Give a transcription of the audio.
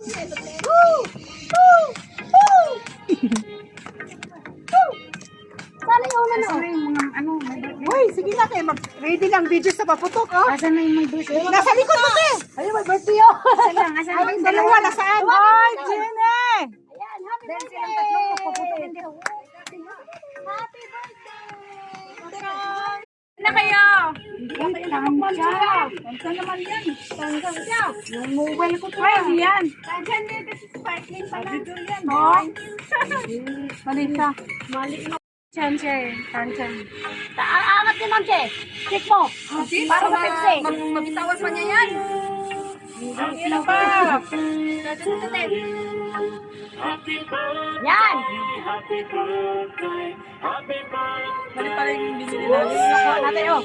Sana yung una na. Uy, sige na kayo. Ready lang video sa paputok, oh. Asan na yung may birthday? Nasa likod mo, te. Ayun, may birthday yun. Asan lang? Asan Ay, yung dalawa, nasaan? Ay, Jenny! Ayan, happy birthday! Happy birthday! Na kayo? Hindi, tansya. Tansya naman yan. Tansya. Yung mobile ko to. Ay, yan. Tansya din kasi sparkling pala. Dito yan. Oh. Mali siya. Mali mo. Tansya eh. Tansya. Aangat din ang che. Check mo. Para sa Pepsi. Mabitawan pa niya yan. Ano pa? Yan. Mali pala yung binili natin. Nakuha natin, oh.